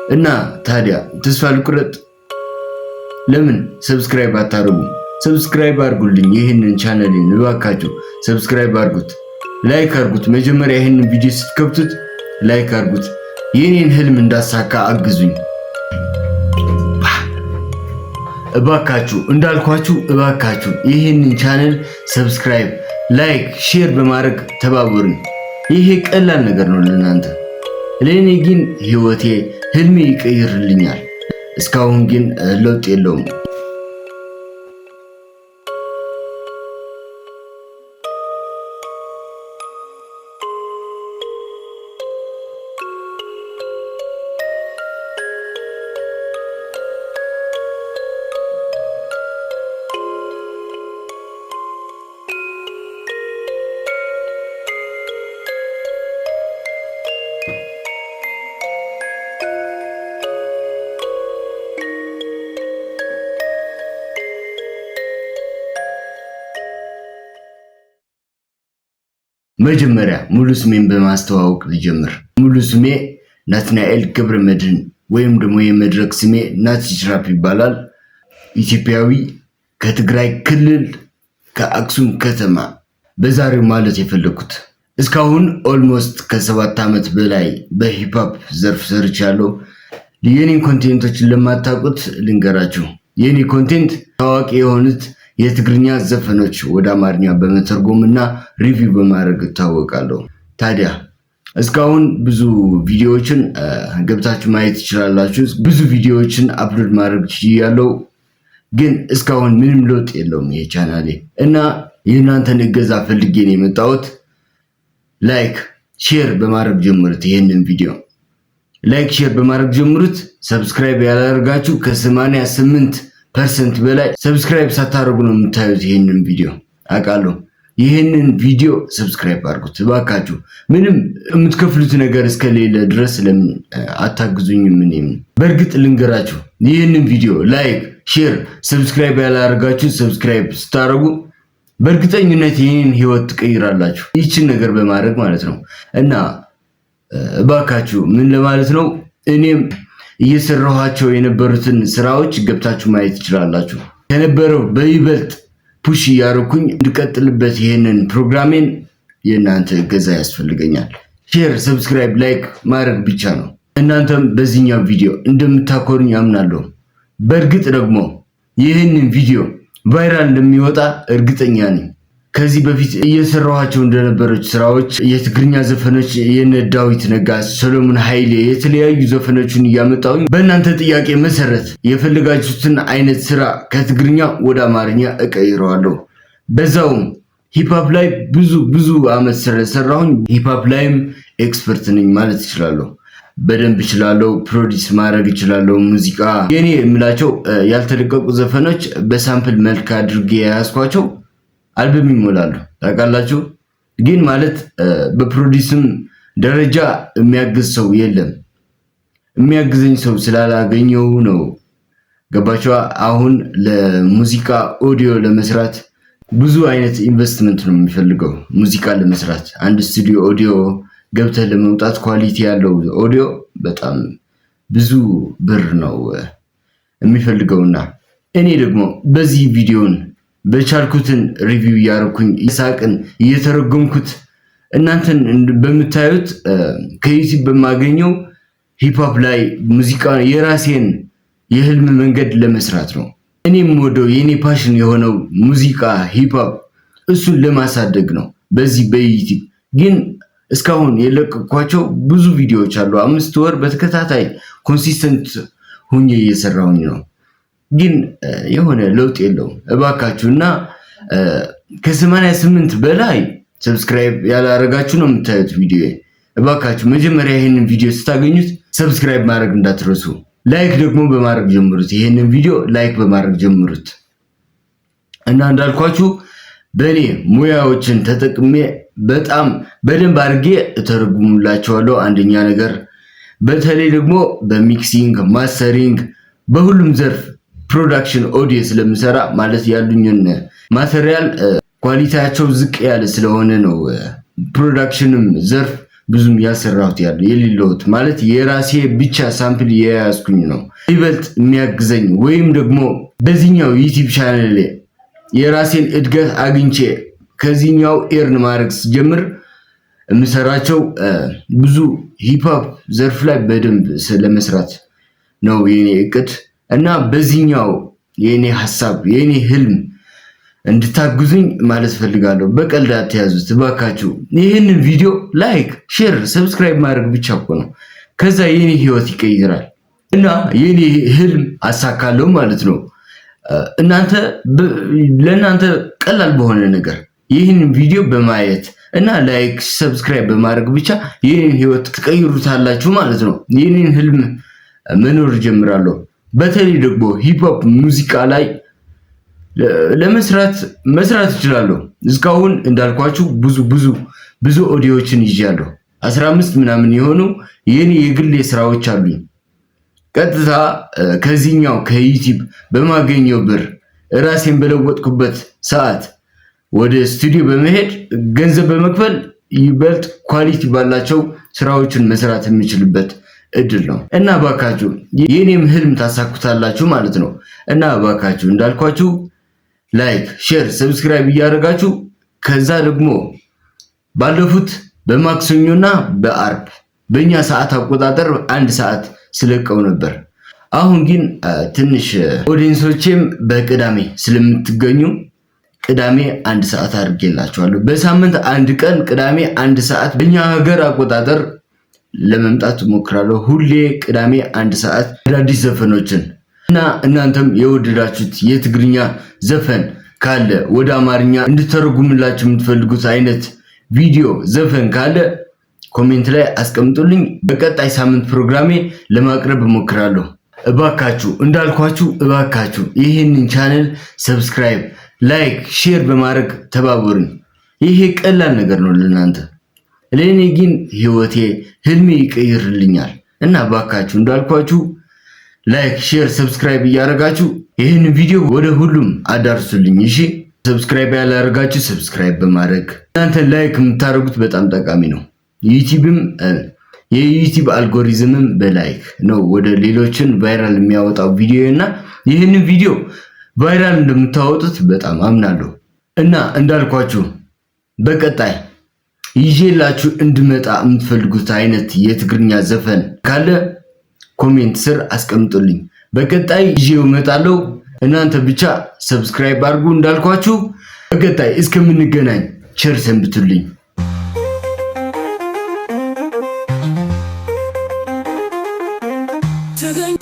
እና ታዲያ ተስፋ ልቁረጥ? ለምን ሰብስክራይብ አታረጉ? ሰብስክራይብ አድርጉልኝ። ይህንን ቻናሌን እባካችሁ ሰብስክራይብ አድርጉት፣ ላይክ አድርጉት። መጀመሪያ ይህንን ቪዲዮ ስትከፍቱት ላይክ አድርጉት። የኔን ህልም እንዳሳካ አግዙኝ እባካችሁ። እንዳልኳችሁ እባካችሁ ይህንን ቻናል ሰብስክራይብ፣ ላይክ፣ ሼር በማድረግ ተባበሩኝ። ይሄ ቀላል ነገር ነው ለእናንተ፣ ለእኔ ግን ህይወቴ ህልሜ ይቀይርልኛል። እስካሁን ግን ለውጥ የለውም። መጀመሪያ ሙሉ ስሜን በማስተዋወቅ ልጀምር። ሙሉ ስሜ ናትናኤል ገብረመድህን ወይም ደግሞ የመድረክ ስሜ ናቲትራፕ ይባላል። ኢትዮጵያዊ፣ ከትግራይ ክልል ከአክሱም ከተማ። በዛሬው ማለት የፈለኩት እስካሁን ኦልሞስት ከ7 ዓመት በላይ በሂፕሆፕ ዘርፍ ሰርቻለሁ። የኔን ኮንቴንቶችን ለማታውቁት ልንገራችሁ። የኔ ኮንቴንት ታዋቂ የሆኑት የትግርኛ ዘፈኖች ወደ አማርኛ በመተርጎም እና ሪቪው በማድረግ እታወቃለሁ። ታዲያ እስካሁን ብዙ ቪዲዮዎችን ገብታችሁ ማየት ትችላላችሁ። ብዙ ቪዲዮዎችን አፕሎድ ማድረግ ችያለሁ፣ ግን እስካሁን ምንም ለውጥ የለውም ይሄ ቻናሌ እና የእናንተን እገዛ ፈልጌ ነው የመጣሁት። ላይክ ሼር በማድረግ ጀምሩት። ይሄንን ቪዲዮ ላይክ ሼር በማድረግ ጀምሩት። ሰብስክራይብ ያላደረጋችሁ ከ88% በላይ ሰብስክራይብ ሳታደርጉ ነው የምታዩት ይሄንን ቪዲዮ አውቃለሁ። ይሄንን ቪዲዮ ሰብስክራይብ አድርጉት እባካችሁ። ምንም የምትከፍሉት ነገር እስከሌለ ድረስ ለምን አታግዙኝም? እኔም በእርግጥ ልንገራችሁ፣ ይሄንን ቪዲዮ ላይክ ሼር ሰብስክራይብ ያላደረጋችሁ ሰብስክራይብ ስታደርጉ በእርግጠኝነት ይሄን ህይወት ትቀይራላችሁ፣ ይህችን ነገር በማድረግ ማለት ነው። እና እባካችሁ ምን ለማለት ነው፣ እኔም እየሰራኋቸው የነበሩትን ስራዎች ገብታችሁ ማየት ትችላላችሁ። ከነበረው በይበልጥ ፑሽ እያደረኩኝ እንድቀጥልበት ይሄንን ፕሮግራሜን የእናንተ እገዛ ያስፈልገኛል። ሼር ሰብስክራይብ ላይክ ማድረግ ብቻ ነው። እናንተም በዚህኛው ቪዲዮ እንደምታኮሩኝ አምናለሁ። በእርግጥ ደግሞ ይህንን ቪዲዮ ቫይራል እንደሚወጣ እርግጠኛ ነኝ። ከዚህ በፊት እየሰራኋቸው እንደነበሩት ስራዎች የትግርኛ ዘፈኖች የነ ዳዊት ነጋ፣ ሰሎሞን ኃይሌ የተለያዩ ዘፈኖችን እያመጣሁኝ በእናንተ ጥያቄ መሰረት የፈለጋችሁትን አይነት ስራ ከትግርኛ ወደ አማርኛ እቀይረዋለሁ። በዛውም ሂፕሆፕ ላይ ብዙ አመት ስለሰራሁኝ ሂፕሆፕ ላይም ኤክስፐርት ነኝ ማለት እችላለሁ። በደንብ እችላለሁ፣ ፕሮዲስ ማድረግ እችላለሁ። ሙዚቃ የኔ የምላቸው ያልተለቀቁ ዘፈኖች በሳምፕል መልክ አድርጌ የያዝኳቸው አልበም ይሞላሉ ታውቃላችሁ። ግን ማለት በፕሮዲስም ደረጃ የሚያግዝ ሰው የለም። የሚያግዘኝ ሰው ስላላገኘው ነው። ገባችሁ? አሁን ለሙዚቃ ኦዲዮ ለመስራት ብዙ አይነት ኢንቨስትመንት ነው የሚፈልገው። ሙዚቃ ለመስራት አንድ ስቱዲዮ ኦዲዮ ገብተህ ለመውጣት ኳሊቲ ያለው ኦዲዮ በጣም ብዙ ብር ነው የሚፈልገውና እኔ ደግሞ በዚህ ቪዲዮን በቻልኩትን ሪቪው እያደረኩኝ ይሳቅን እየተረጎምኩት እናንተን በምታዩት ከዩቲዩብ በማገኘው ሂፕሆፕ ላይ ሙዚቃ የራሴን የህልም መንገድ ለመስራት ነው። እኔም ወደው የኔ ፓሽን የሆነው ሙዚቃ ሂፕሆፕ እሱን ለማሳደግ ነው በዚህ በዩቲዩብ። ግን እስካሁን የለቀኳቸው ብዙ ቪዲዮዎች አሉ። 5 ወር በተከታታይ ኮንሲስተንት ሁኜ እየሰራሁኝ ነው። ግን የሆነ ለውጥ የለውም። እባካችሁና ከ88 በላይ ሰብስክራይብ ያላደረጋችሁ ነው የምታዩት ቪዲዮ። እባካችሁ መጀመሪያ ይሄንን ቪዲዮ ስታገኙት ሰብስክራይብ ማድረግ እንዳትረሱ። ላይክ ደግሞ በማድረግ ጀምሩት። ይሄንን ቪዲዮ ላይክ በማድረግ ጀምሩት። እና እንዳልኳችሁ በእኔ ሙያዎችን ተጠቅሜ በጣም በደንብ አድርጌ እተረጉምላችኋለሁ። አንደኛ ነገር በተለይ ደግሞ በሚክሲንግ ማስተሪንግ፣ በሁሉም ዘርፍ ፕሮዳክሽን ኦዲዮ ስለምሰራ ማለት ያሉኝን ማቴሪያል ኳሊቲያቸው ዝቅ ያለ ስለሆነ ነው ፕሮዳክሽንም ዘርፍ ብዙም ያሰራሁት ያለው የሌለውት ማለት የራሴ ብቻ ሳምፕል የያዝኩኝ ነው። ይበልጥ የሚያግዘኝ ወይም ደግሞ በዚህኛው ዩቲዩብ ቻናል ላይ የራሴን እድገት አግኝቼ ከዚህኛው ኤርን ማድረግ ስጀምር የምሰራቸው ብዙ ሂፕሆፕ ዘርፍ ላይ በደንብ ስለመስራት ነው የኔ እቅድ እና በዚህኛው የኔ ሐሳብ የኔ ህልም እንድታግዙኝ ማለት ፈልጋለሁ። በቀልድ አትያዙት እባካችሁ። ይህንን ቪዲዮ ላይክ፣ ሼር፣ ሰብስክራይብ ማድረግ ብቻ እኮ ነው። ከዛ የኔ ህይወት ይቀይራል እና የኔ ህልም አሳካለሁ ማለት ነው። ለእናንተ ቀላል በሆነ ነገር ይህንን ቪዲዮ በማየት እና ላይክ ሰብስክራይብ በማድረግ ብቻ የኔን ህይወት ትቀይሩታላችሁ ማለት ነው። የኔን ህልም መኖር ጀምራለሁ። በተለይ ደግሞ ሂፕሆፕ ሙዚቃ ላይ መስራት እችላለሁ። እስካሁን እንዳልኳችሁ ብዙ ኦዲዮዎችን ይዣለሁ። 15 ምናምን የሆኑ የኔ የግሌ ስራዎች አሉኝ። ቀጥታ ከዚህኛው ከዩቲዩብ በማገኘው ብር ራሴን በለወጥኩበት ሰዓት ወደ ስቱዲዮ በመሄድ ገንዘብ በመክፈል ይበልጥ ኳሊቲ ባላቸው ስራዎችን መስራት የሚችልበት እድል ነው እና ባካችሁ የኔም ህልም ታሳኩታላችሁ ማለት ነው። እና ባካችሁ እንዳልኳችሁ ላይክ፣ ሼር፣ ሰብስክራይብ እያደረጋችሁ ከዛ ደግሞ ባለፉት በማክሰኞና በአርብ በእኛ ሰዓት አቆጣጠር 1 ሰዓት ስለቀው ነበር። አሁን ግን ትንሽ ኦዲየንሶቼም በቅዳሜ ስለምትገኙ ቅዳሜ 1 ሰዓት አድርጌላችኋለሁ። በሳምንት 1 ቀን ቅዳሜ 1 ሰዓት በእኛ ሀገር አቆጣጠር ለመምጣት ሞክራለሁ። ሁሌ ቅዳሜ 1 ሰዓት አዳዲስ ዘፈኖችን እና እናንተም የወደዳችሁት የትግርኛ ዘፈን ካለ ወደ አማርኛ እንድተረጉምላችሁ የምትፈልጉት አይነት ቪዲዮ ዘፈን ካለ ኮሜንት ላይ አስቀምጡልኝ። በቀጣይ ሳምንት ፕሮግራሜ ለማቅረብ እሞክራለሁ። እባካችሁ እንዳልኳችሁ እባካችሁ ይህንን ቻናል ሰብስክራይብ፣ ላይክ፣ ሼር በማድረግ ተባበሩኝ። ይሄ ቀላል ነገር ነው ለእናንተ፣ ለእኔ ግን ህይወቴ ህልሜ ይቀይርልኛል እና እባካችሁ እንዳልኳችሁ ላይክ፣ ሼር፣ ሰብስክራይብ እያደረጋችሁ ይህን ቪዲዮ ወደ ሁሉም አዳርሱልኝ። እሺ ሰብስክራይብ ያላደረጋችሁ ሰብስክራይብ በማድረግ እናንተ ላይክ የምታደርጉት በጣም ጠቃሚ ነው። ዩቲዩብም የዩቲዩብ አልጎሪዝምም በላይክ ነው ወደ ሌሎችን ቫይራል የሚያወጣው ቪዲዮ እና ይህንን ቪዲዮ ቫይራል እንደምታወጡት በጣም አምናለሁ እና እንዳልኳችሁ በቀጣይ ይዤላችሁ እንድመጣ የምትፈልጉት አይነት የትግርኛ ዘፈን ካለ ኮሜንት ስር አስቀምጡልኝ። በቀጣይ ይዤው እመጣለሁ። እናንተ ብቻ ሰብስክራይብ አድርጉ። እንዳልኳችሁ በቀጣይ እስከምንገናኝ ቸር ሰንብቱልኝ። ተገኝ